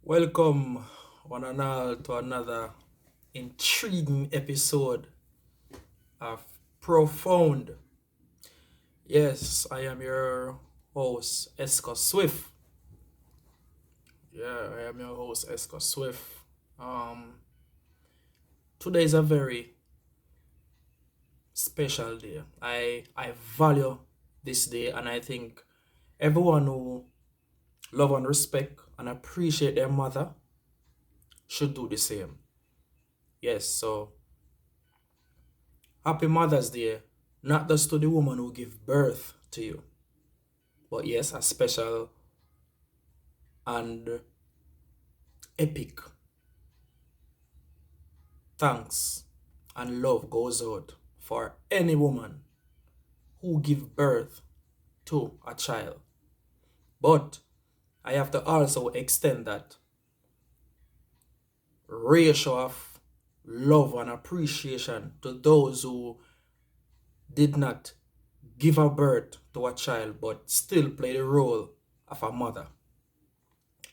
Welcome, one and all, to another intriguing episode of Profound. Yes, I am your host, Esco Swift. Yeah, I am your host, Esco Swift. Um, Today is a very special day. I value this day, and I think everyone who love and respect and appreciate their mother should do the same. Yes, so happy Mother's Day, not just to the woman who give birth to you, but yes, a special and epic thanks and love goes out for any woman who give birth to a child. But I have to also extend that ratio of love and appreciation to those who did not give a birth to a child but still play the role of a mother.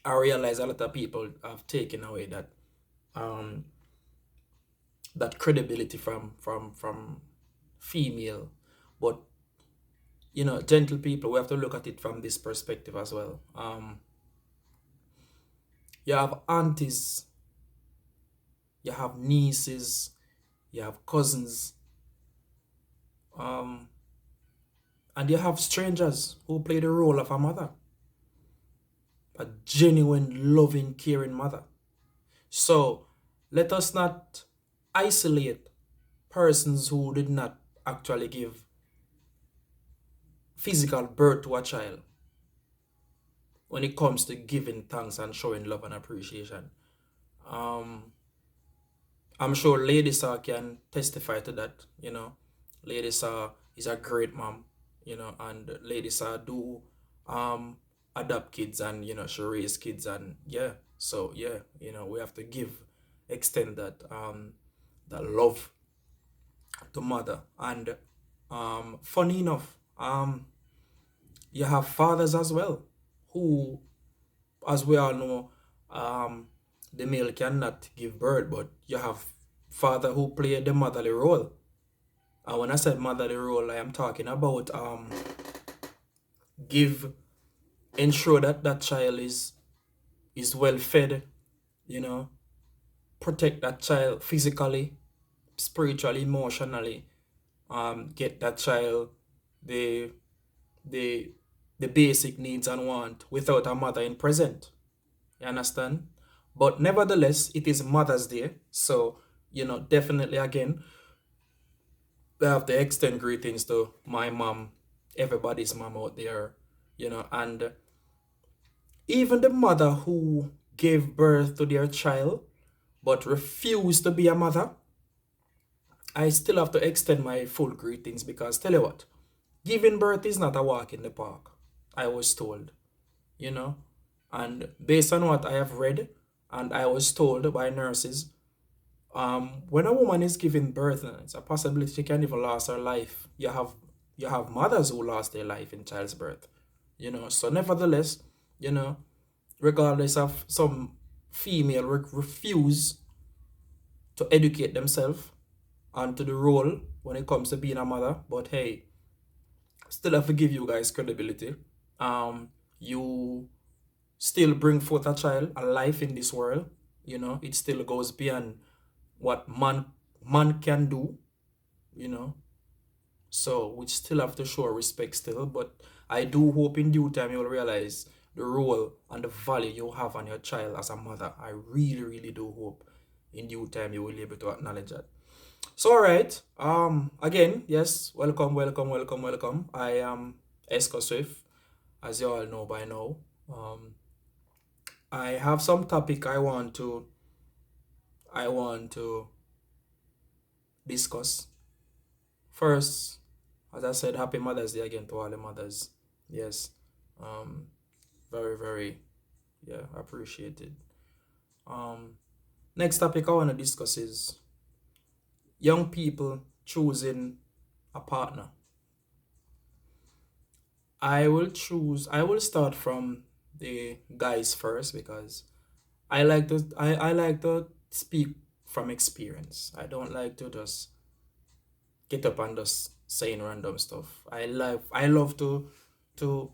I realize a lot of people have taken away um, that credibility from female. But gentle people, we have to look at it from this perspective as well. You have aunties, you have nieces, you have cousins, um, and you have strangers who play the role of a mother, a genuine, loving, caring mother. So let us not isolate persons who did not actually give physical birth to a child when it comes to giving thanks and showing love and appreciation. Um, I'm sure Lady Saw can testify to that. Lady Saw is a great mom, and Lady Saw do um adopt kids, and she raise kids, and yeah. So yeah, we have to extend that love to mother. And funny enough, you have fathers as well who, as we all know, um, the male cannot give birth, but you have father who play the motherly role. And when I said motherly role, I am talking about give ensure that that child is well fed, you know, protect that child physically, spiritually, emotionally, get that child the the the basic needs and want without a mother in present. You understand? But nevertheless, it is Mother's Day. So, definitely again, I have to extend greetings to my mom, everybody's mom out there, and even the mother who gave birth to their child but refused to be a mother, I still have to extend my full greetings because tell you what, giving birth is not a walk in the park, I was told, you know. And based on what I have read and I was told by nurses, when a woman is giving birth, it's a possibility she can even lose her life. You have mothers who lost their life in child's birth, So nevertheless, you know, regardless of some female refuse to educate themselves onto the role when it comes to being a mother, but hey, still have to give you guys credibility. You still bring forth a child, a life in this world. It still goes beyond what man can do, you know. So we still have to show respect still, but I do hope in due time you'll realize the role and the value you have on your child as a mother. I really, really do hope in due time you will be able to acknowledge that. So all right. Again, yes, welcome, welcome, welcome, welcome. I am Esco Swift, as you all know by now. Um, I have some topic I want to discuss. First, as I said, happy Mother's Day again to all the mothers. Yes. Um, very, very, yeah, appreciated. Um, Next topic I want to discuss is young people choosing a partner. I will start from the guys first because I like to speak from experience. I don't like to just get up and just saying random stuff. I love to to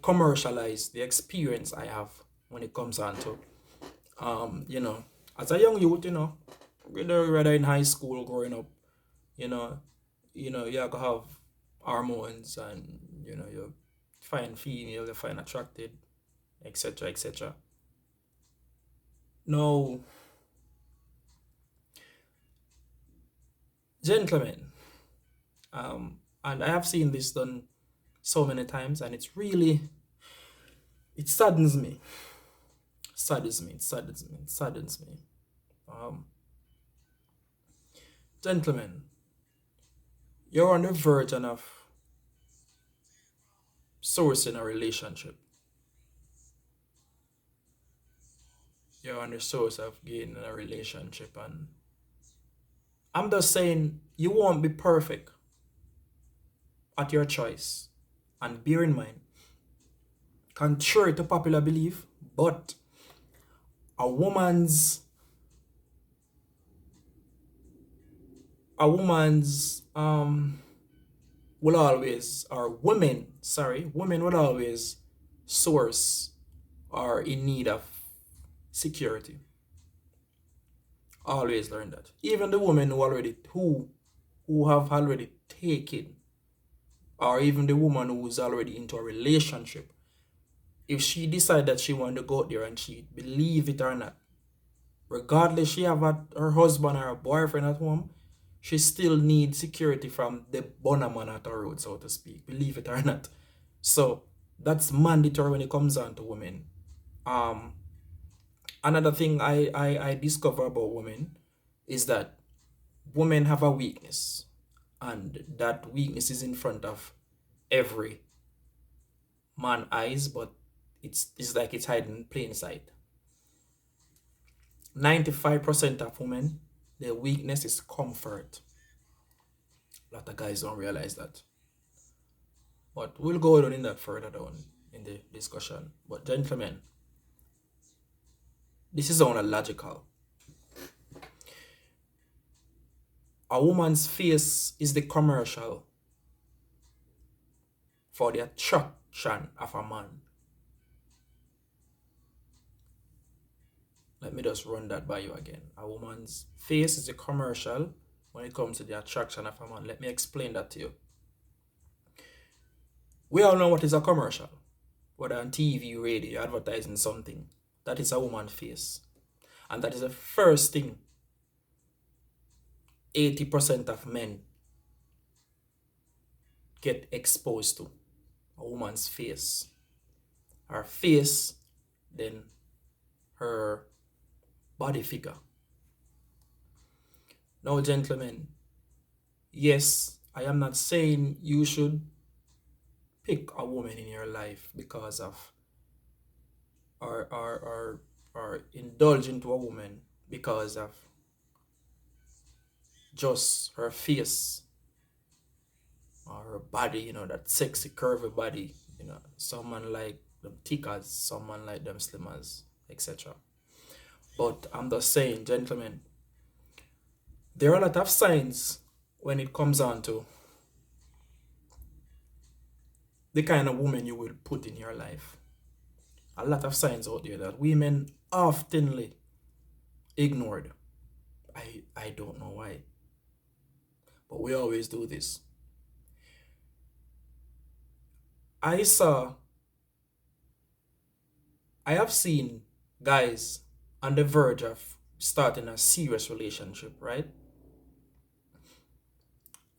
commercialize the experience I have when it comes on to you know, as a young youth, whether in high school growing up, you know, you have to have hormones and you find female, you find attracted, etc. etc. No, gentlemen, and I have seen this done so many times, and it saddens me, it saddens me. Um, Gentlemen, you're on the verge of sourcing a relationship. You're on the source of gaining a relationship, and I'm just saying you won't be perfect at your choice. And bear in mind, contrary to popular belief, but a woman's a woman's will always, or women will always source or in need of security. Always learn that. Even the women who have already taken, or even the woman who's already into a relationship, if she decide that she want to go out there and cheat, believe it or not, regardless she have her husband or her boyfriend at home, she still needs security from the bonnerman at her road, so to speak. Believe it or not. So that's mandatory when it comes down to women. Um, Another thing I discover about women is that women have a weakness, and that weakness is in front of every man eyes, but it's like it's hiding in plain sight. 95% of women, their weakness is comfort. A lot of guys don't realize that. But we'll go on in that further down in the discussion. But gentlemen, this is only logical. A woman's face is the commercial for the attraction of a man. Let me just run that by you again. A woman's face is a commercial when it comes to the attraction of a man. Let me explain that to you. We all know what is a commercial. Whether on TV, radio, advertising something. That is a woman's face. And that is the first thing 80% of men get exposed to. A woman's face. Her face, then her body figure. Now, gentlemen, yes, I am not saying you should pick a woman in your life because of, or indulge into a woman because of just her face or her body, that sexy curvy body, someone like them thickers, someone like them slimmers, etc. But I'm just saying, gentlemen, there are a lot of signs when it comes on to the kind of woman you will put in your life. A lot of signs out there that women oftenly ignored. I don't know why, but we always do this. I saw, I have seen guys on the verge of starting a serious relationship, right?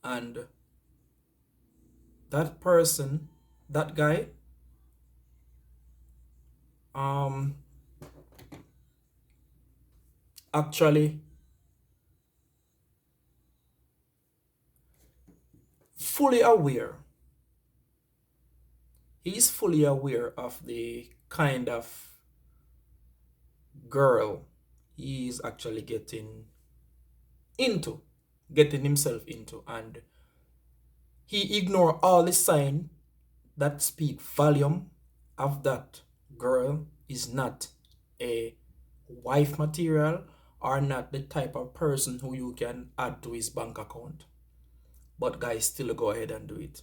And that person, that guy, um, actually fully aware. He's fully aware of the kind of girl he's actually into, getting himself into, and he ignore all the sign that speak volume of that girl is not a wife material or not the type of person who you can add to his bank account. But guys still go ahead and do it.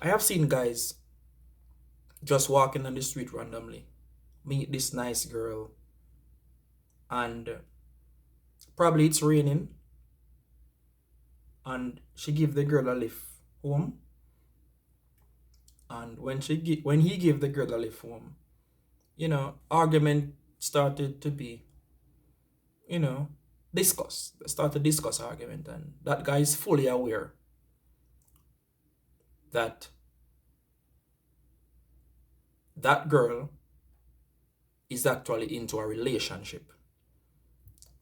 I have seen guys just walking on the street randomly, meet this nice girl, and probably it's raining, and she give the girl a lift home. And when he gave the girl a lift home, argument started to be, you know, discuss. They start to discuss argument, and that guy is fully aware that that girl is actually into a relationship,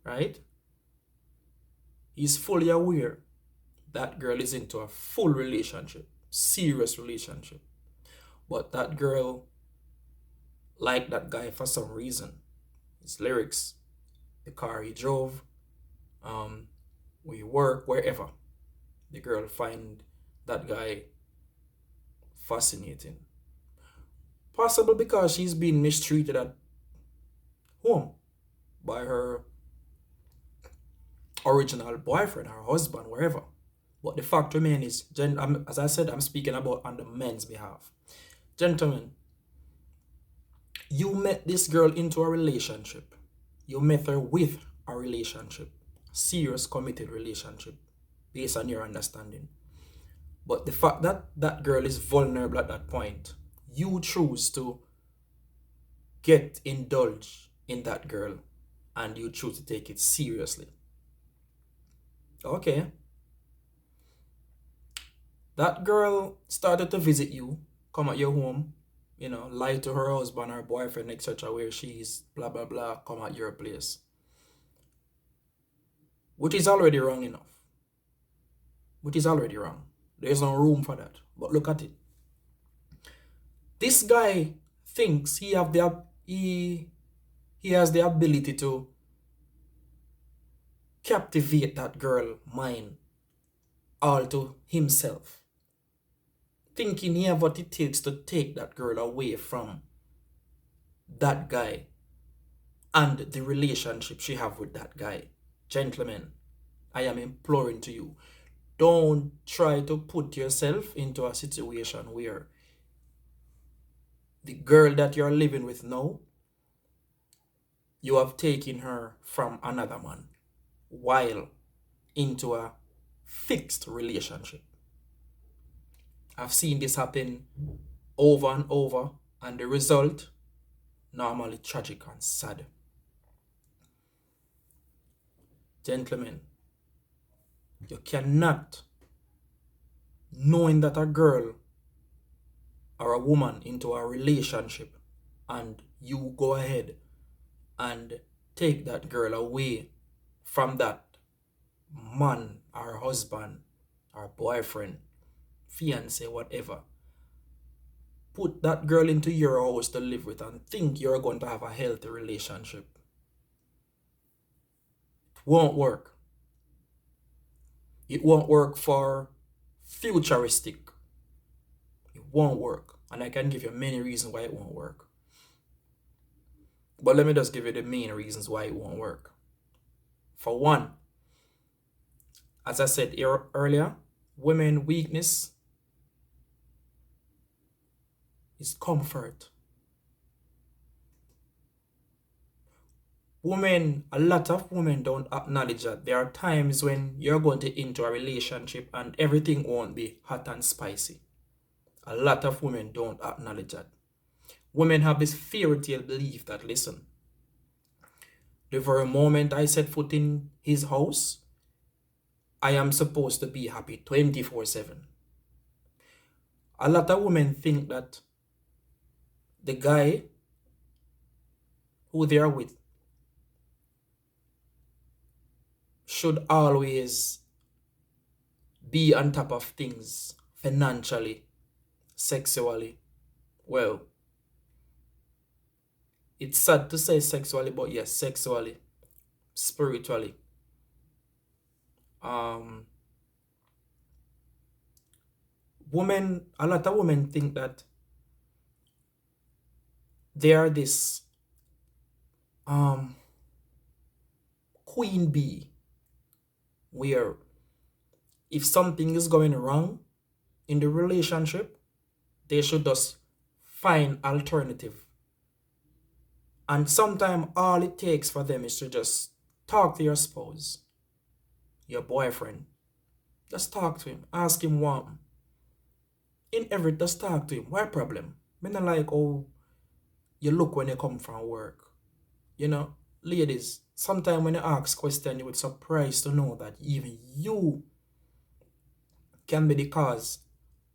right? He's fully aware that girl is into a full relationship, serious relationship. But that girl liked that guy for some reason. His lyrics, the car he drove, where he work, wherever. The girl find that guy fascinating. Possible because she's been mistreated at home by her original boyfriend, her husband, wherever. But the fact remains is, as I said, I'm speaking about on the men's behalf. Gentlemen, you met this girl into a relationship. You met her with a relationship, a serious committed relationship, based on your understanding. But the fact that that girl is vulnerable at that point, you choose to get indulged in that girl and you choose to take it seriously. Okay. That girl started to visit you, come at your home, lie to her husband or boyfriend, etc., where she's, blah, blah, blah, come at your place. Which is already wrong enough. Which is already wrong. There's no room for that. But look at it. This guy thinks he has the ability to captivate that girl mind all to himself. Thinking he have what it takes to take that girl away from that guy and the relationship she have with that guy. Gentlemen, I am imploring to you, don't try to put yourself into a situation where the girl that you're living with now, you have taken her from another man while into a fixed relationship. I've seen this happen over and over, and the result, normally tragic and sad. Gentlemen, you cannot, knowing that a girl or a woman into a relationship and you go ahead and take that girl away from that man or husband or boyfriend, fiance, whatever, put that girl into your house to live with and think you're going to have a healthy relationship. It won't work. It won't work for futuristic. It won't work. And I can give you many reasons why it won't work. But let me just give you the main reasons why it won't work. For one, as I said earlier, women's weakness is comfort. A lot of women don't acknowledge that there are times when you're going to enter a relationship and everything won't be hot and spicy. A lot of women don't acknowledge that. Women have this fairy tale belief that, listen, the very moment I set foot in his house, I am supposed to be happy 24/7. A lot of women think that the guy who they are with should always be on top of things financially, sexually. Well, it's sad to say sexually, but yes, sexually, spiritually. A lot of women think that they are this um queen bee, where if something is going wrong in the relationship, they should just find alternative. And sometimes all it takes for them is to just talk to your spouse, your boyfriend. Just talk to him. Ask him what. In every, just talk to him. What problem? Me not like how you look when you come from work. You know, ladies, sometimes when you ask questions, you would surprised to know that even you can be the cause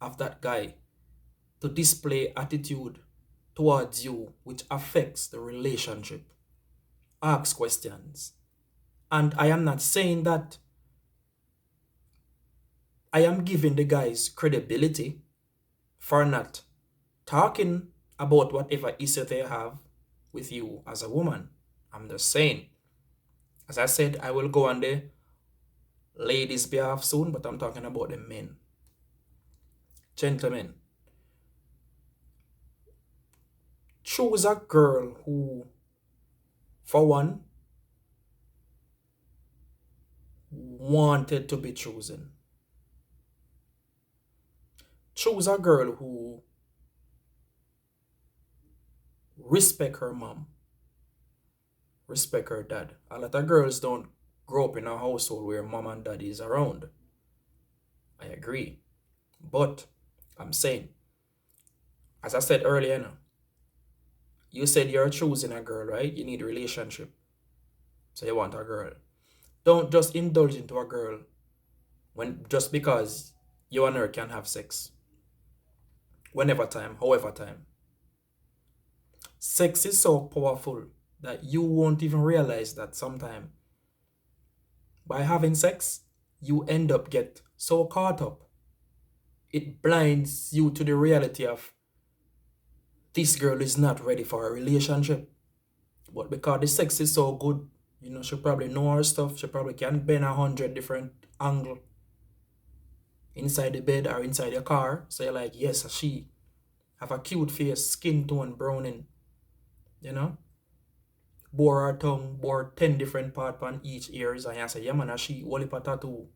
of that guy to display attitude towards you which affects the relationship. Ask questions. And I am not saying that I am giving the guys credibility for not talking about whatever issue they have with you as a woman. I'm just saying, as I said, I will go on the ladies' behalf soon, but I'm talking about the men. Gentlemen, choose a girl who, for one, wanted to be chosen. Choose a girl who respect her mom, respect her dad. A lot of girls don't grow up in a household where mom and dad is around. I agree. But I'm saying, as I said earlier, now, you said you're choosing a girl, right? You need a relationship. So you want a girl. Don't just indulge into a girl when just because you and her can have sex. Whenever time, however time. Sex is so powerful that you won't even realize that sometime by having sex, you end up get so caught up. It blinds you to the reality of this girl is not ready for a relationship. But because the sex is so good, you know, she probably know her stuff. She probably can bend 100 different angles inside the bed or inside the car. So you're like, yes, she have a cute face, skin tone, browning, you know. Bore her tongue, bore 10 different parts on each ears, and you say, yeah man, she only a tattoo.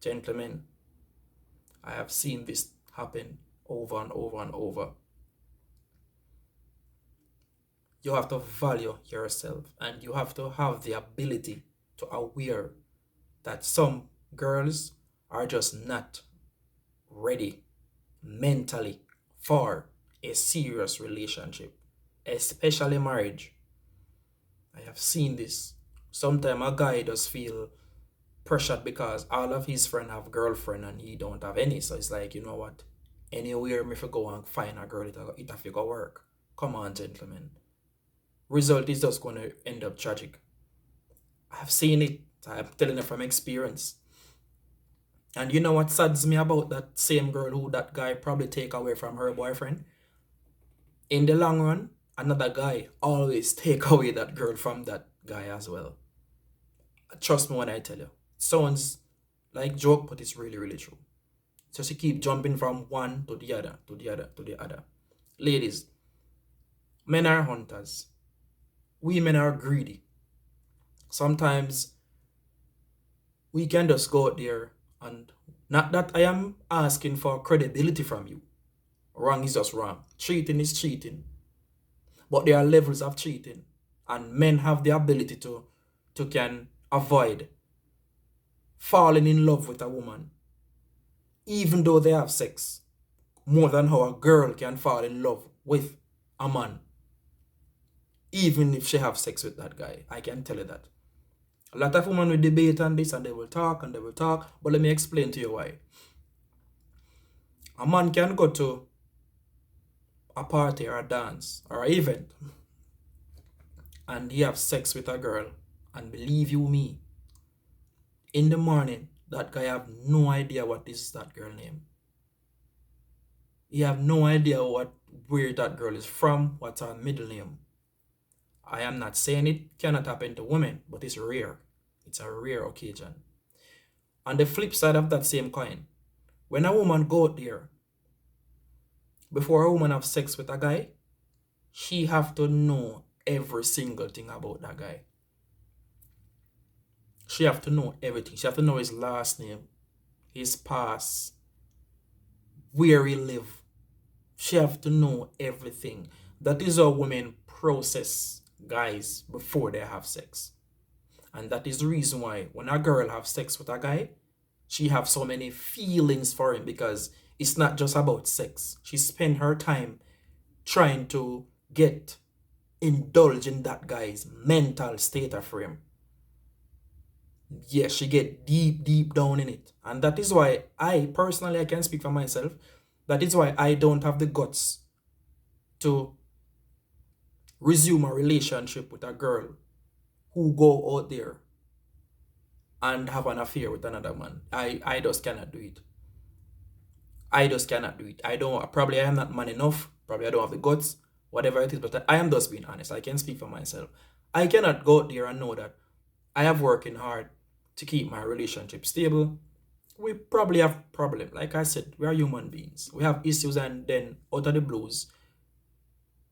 Gentlemen, I have seen this happen over and over and over. You have to value yourself, and you have to have the ability to aware that some girls are just not ready mentally for a serious relationship, especially marriage. I have seen this. Sometimes a guy does feel pressured because all of his friends have girlfriend and he don't have any. So it's like, you know what? Anywhere if you go and find a girl, it have to go work. Come on, gentlemen. Result is just going to end up tragic. I have seen it. I'm telling you from experience. And you know what saddens me about that same girl who that guy probably take away from her boyfriend? In the long run, another guy always take away that girl from that guy as well. Trust me when I tell you. It sounds like joke, but it's really, really true. So she keep jumping from one to the other, to the other, to the other. Ladies, men are hunters. Women are greedy. Sometimes we can just go out there and not that I am asking for credibility from you. Wrong is just wrong. Cheating is cheating. But there are levels of cheating. And men have the ability to can avoid falling in love with a woman, even though they have sex, more than how a girl can fall in love with a man, even if she have sex with that guy. I can tell you that. A lot of women will debate on this and they will talk and they will talk, but let me explain to you why. A man can go to a party or a dance or an event and he have sex with a girl, and believe you me, in the morning, that guy have no idea what is that girl name. He have no idea where that girl is from, what's her middle name. I am not saying it cannot happen to women, but it's rare. It's a rare occasion. On the flip side of that same coin, when a woman go out there, before a woman have sex with a guy, she have to know every single thing about that guy. She have to know everything. She have to know his last name, his past, where he live. She have to know everything. That is how women process guys before they have sex. And that is the reason why when a girl have sex with a guy, she have so many feelings for him because it's not just about sex. She spend her time trying to get indulge in that guy's mental state of frame. Yes, she get deep, deep down in it. And that is why I personally I can speak for myself. That is why I don't have the guts to resume a relationship with a girl who go out there and have an affair with another man. I just cannot do it. I just cannot do it. I don't probably I am not man enough. Probably I don't have the guts, whatever it is, but I am just being honest. I can speak for myself. I cannot go out there and know that I have working hard to keep my relationship stable. We probably have problem. Like I said, we are human beings. We have issues and then out of the blues,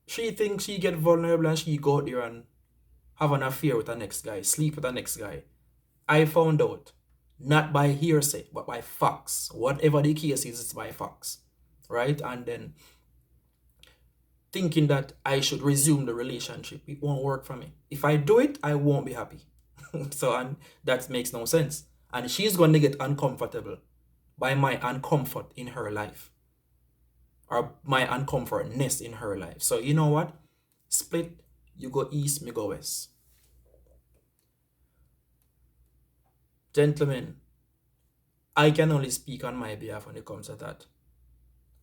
she thinks she get vulnerable and she go out there and have an affair with the next guy, sleep with the next guy. I found out, not by hearsay, but by facts. Whatever the case is, it's by facts. Right? And then thinking that I should resume the relationship, it won't work for me. If I do it, I won't be happy. So, and that makes no sense. And she's going to get uncomfortable by my uncomfort in her life or my uncomfortness in her life. So, you know what? Split, you go east, me go west. Gentlemen, I can only speak on my behalf when it comes to that.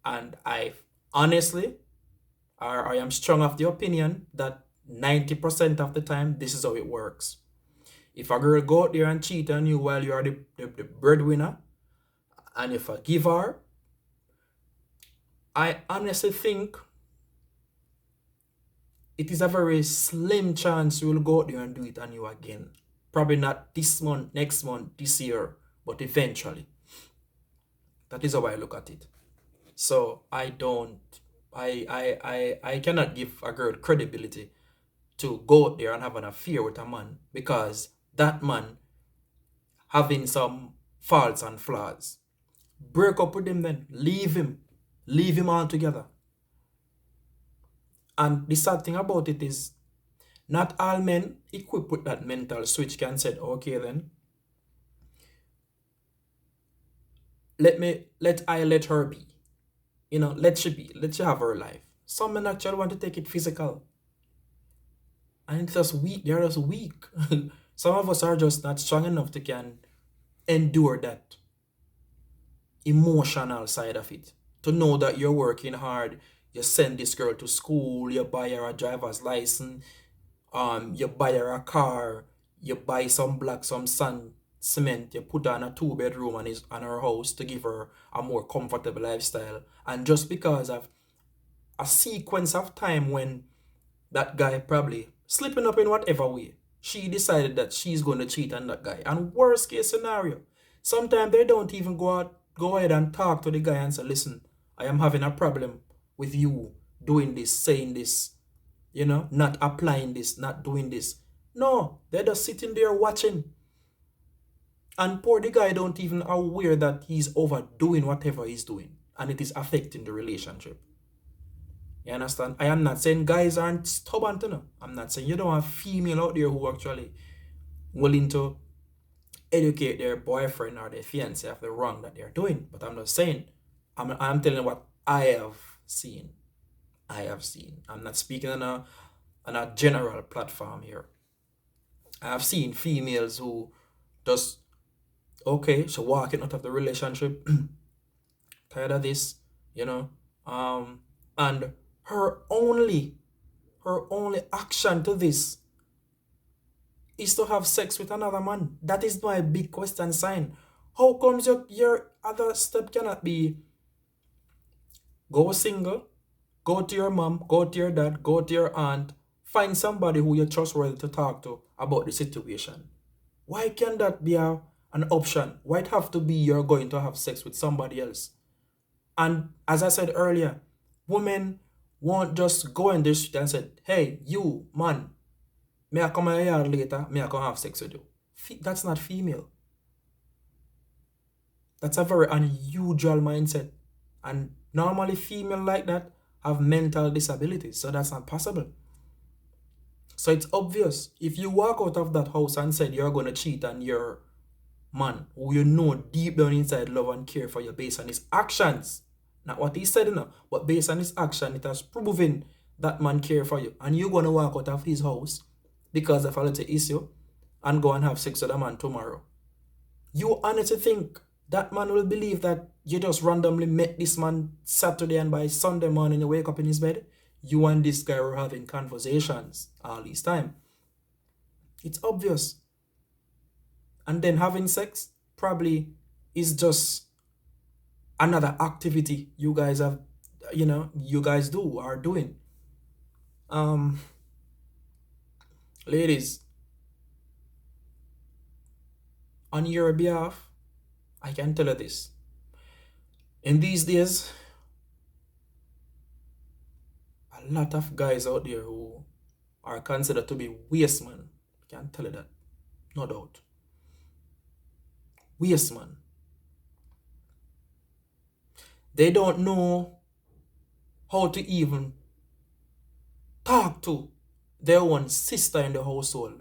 And I honestly, or I am strong of the opinion that 90% of the time, this is how it works. If a girl go out there and cheat on you while you are the breadwinner, and you forgive her, I honestly think it is a very slim chance you will go out there and do it on you again. Probably not this month, next month, this year, but eventually. That is how I look at it. So I don't, I cannot give a girl credibility to go out there and have an affair with a man because that man having some faults and flaws. Break up with him then. Leave him. Leave him altogether. And the sad thing about it is, not all men equipped with that mental switch can say, okay then, let her be. Let she be. Let she have her life. Some men actually want to take it physical. And it's just weak. They're just weak. Some of us are just not strong enough to can endure that emotional side of it. To know that you're working hard, you send this girl to school, you buy her a driver's license, you buy her a car, you buy some block, some sand, cement, you put her in a 2 bedroom on her house to give her a more comfortable lifestyle. And just because of a sequence of time when that guy probably slipping up in whatever way, she decided that she's going to cheat on that guy. And worst case scenario, sometimes they don't even go ahead and talk to the guy and say, listen, I am having a problem with you doing this, saying this, not applying this, not doing this. No, they're just sitting there watching. And poor the guy don't even aware that he's overdoing whatever he's doing. And it is affecting the relationship. You understand? I am not saying guys aren't stubborn, you know. I'm not saying you don't have female out there who actually willing to educate their boyfriend or their fiancé of the wrong that they're doing. But I'm not saying, I'm telling you what I have seen. I have seen. I'm not speaking on a general platform here. I have seen females who just, okay, so walking out of the relationship, tired of this, and her only action to this is to have sex with another man. That is my big question sign. How comes your other step cannot be go single, go to your mom, go to your dad, go to your aunt, find somebody who you're trustworthy to talk to about the situation? Why can that be an option? Why it have to be you're going to have sex with somebody else? And as I said earlier, women won't just go in the street and say, hey, you, man, may I come a year later, may I come have sex with you? That's not female. That's a very unusual mindset. And normally female like that have mental disabilities, so that's not possible. So it's obvious. If you walk out of that house and said you're going to cheat on your man, who you know deep down inside love and care for you based on his actions, not what he said, but based on his action, it has proven that man care for you. And you're going to walk out of his house because of a little issue and go and have sex with a man tomorrow. You honestly think that man will believe that you just randomly met this man Saturday and by Sunday morning you wake up in his bed? You and this guy were having conversations all this time. It's obvious. And then having sex probably is just another activity you guys have, you guys are doing. Ladies, on your behalf, I can tell you this. In these days, a lot of guys out there who are considered to be waste man. I can tell you that. No doubt. Waste man. They don't know how to even talk to their own sister in the household.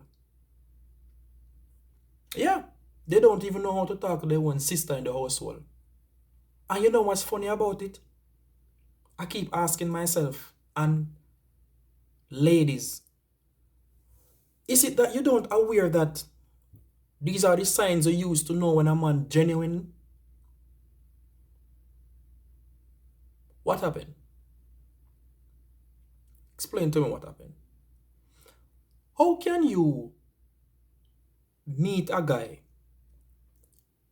Yeah, they don't even know how to talk to their own sister in the household. And you know what's funny about it? I keep asking myself, and ladies, is it that you don't aware that these are the signs you use to know when a man genuine? What happened? Explain to me what happened. How can you meet a guy?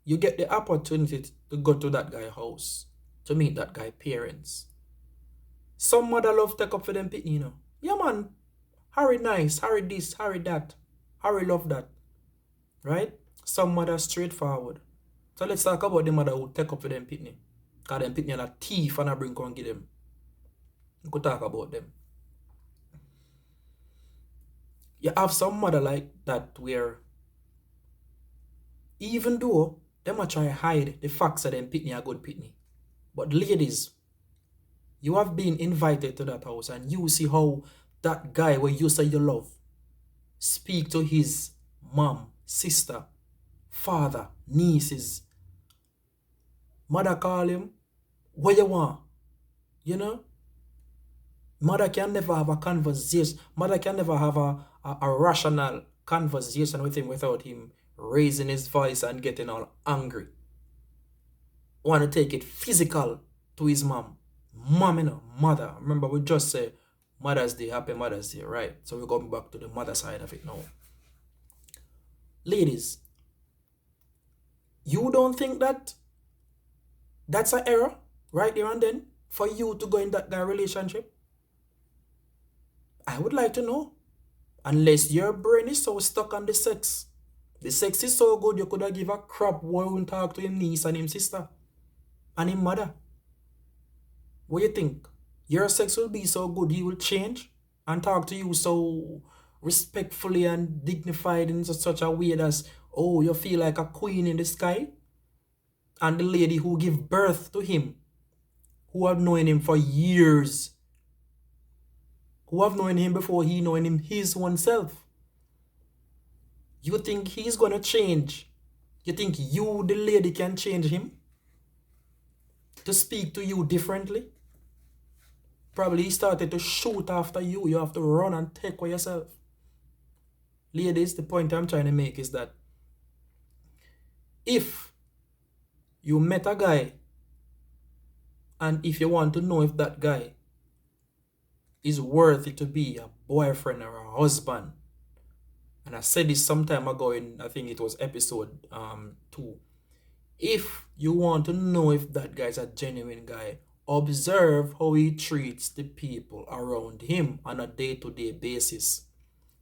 You get the opportunity to go to that guy's house, to meet that guy's parents. Some mother love take up for them pitney, Yeah, man. Harry nice, Harry this, Harry that. Harry love that. Right? Some mother straightforward. So let's talk about the mother who take up for them pitney. Because them pitney are a thief and a bring and give them. We could talk about them. You have some mother like that where even though them a try hide the facts that them pitney are good pitney. But ladies, you have been invited to that house and you see how that guy where you say you love speak to his mom, sister, father, nieces. Mother call him, what you want? Mother can never have a conversation. Mother can never have a rational conversation with him without him raising his voice and getting all angry. Want to take it physical to his mom. Mom, mother. Remember, we just say Mother's Day, happy Mother's Day, right? So we're going back to the mother side of it now. Ladies, you don't think that that's an error right there and then for you to go in that relationship? I would like to know. Unless your brain is so stuck on the sex. The sex is so good you could have give a crap why won't talk to him niece and him sister and him mother. What do you think? Your sex will be so good he will change and talk to you so respectfully and dignified in such a way that, oh, you feel like a queen in the sky? And the lady who give birth to him, who have known him for years, who have known him before he known him his own self. You think he's gonna change? You think you, the lady, can change him? To speak to you differently? Probably he started to shoot after you. You have to run and take for yourself. Ladies, the point I'm trying to make is that if you met a guy and if you want to know if that guy is worthy to be a boyfriend or a husband, and I said this some time ago in, I think it was episode 2. If you want to know if that guy's a genuine guy, observe how he treats the people around him on a day-to-day basis.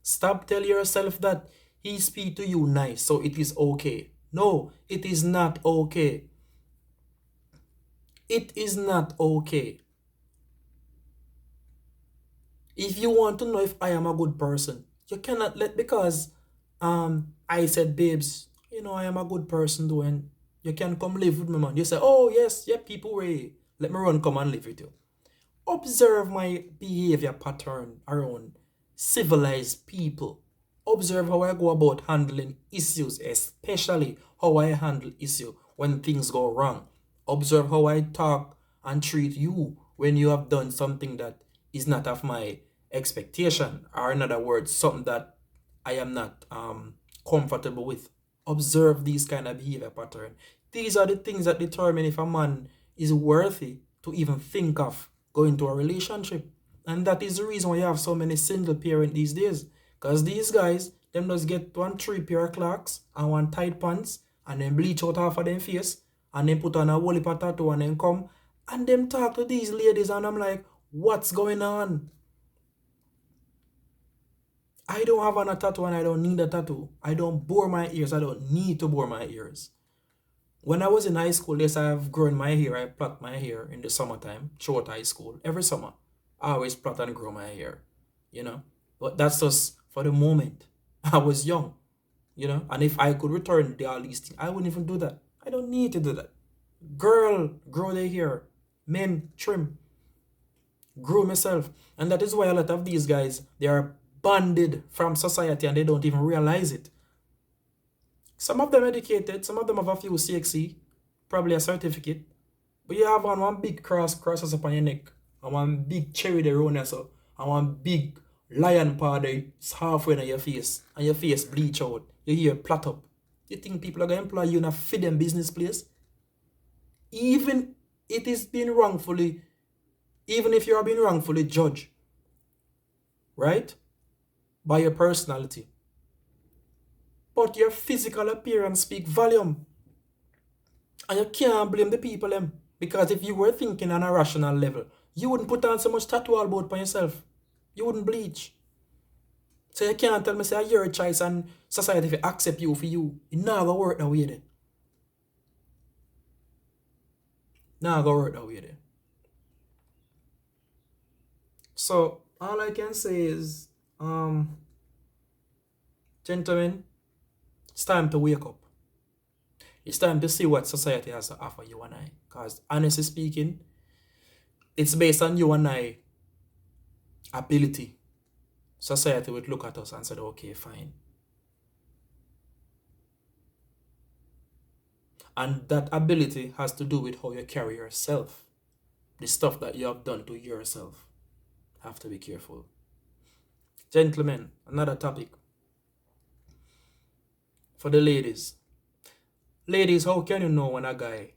Stop telling yourself that he speak to you nice, so it is okay. No, it is not okay. It is not okay. If you want to know if I am a good person, you cannot let, because I said, babes, I am a good person though, and you can come live with me, man. You say, oh yes, yeah, people way. Let me run come and live with you. Observe my behavior pattern around civilized people. Observe how I go about handling issues, especially how I handle issue when things go wrong. Observe how I talk and treat you when you have done something that is not of my expectation, or in other words, something that I am not comfortable with. Observe these kind of behavior pattern. These are the things that determine if a man is worthy to even think of going to a relationship. And that is the reason why you have so many single parents these days. Because these guys, them just get one three pair of clocks and one tight pants, and then bleach out half of them face, and then put on a whole heap of tattoo, and then come and them talk to these ladies, and I'm like, what's going on? I don't have a tattoo and I don't need a tattoo. I don't bore my ears. I don't need to bore my ears. When I was in high school, yes, I have grown my hair. I plait my hair in the summertime, throughout high school. Every summer, I always plait and grow my hair, you know. But that's just for the moment. I was young, and if I could return all these things, I wouldn't even do that. I don't need to do that. Girl, grow their hair. Men, trim. Grow myself. And that is why a lot of these guys, they are bonded from society and they don't even realize it. Some of them educated, some of them have a few CXC, probably a certificate. But you have one big crosses up on your neck, and one big cherry there around so, and one big lion paw there halfway in your face, and your face bleach out, your hair plait up. You think people are going to employ you in a feed them business place? Even it is being wrongfully, even if you are being wrongfully judged, right? By your personality. But your physical appearance speak volume. And you can't blame the people them. Because if you were thinking on a rational level, you wouldn't put on so much tattoo all about by yourself. You wouldn't bleach. So you can't tell me say you're a choice and society if accept you for you. It not gonna work that way then. Not gonna work that way then. So all I can say is, gentlemen, it's time to wake up. It's time to see what society has to offer you and I. Because honestly speaking, it's based on you and I ability. Society would look at us and say, okay, fine. And that ability has to do with how you carry yourself. The stuff that you have done to yourself. Have to be careful. Gentlemen, another topic. For the ladies. Ladies, how can you know when a guy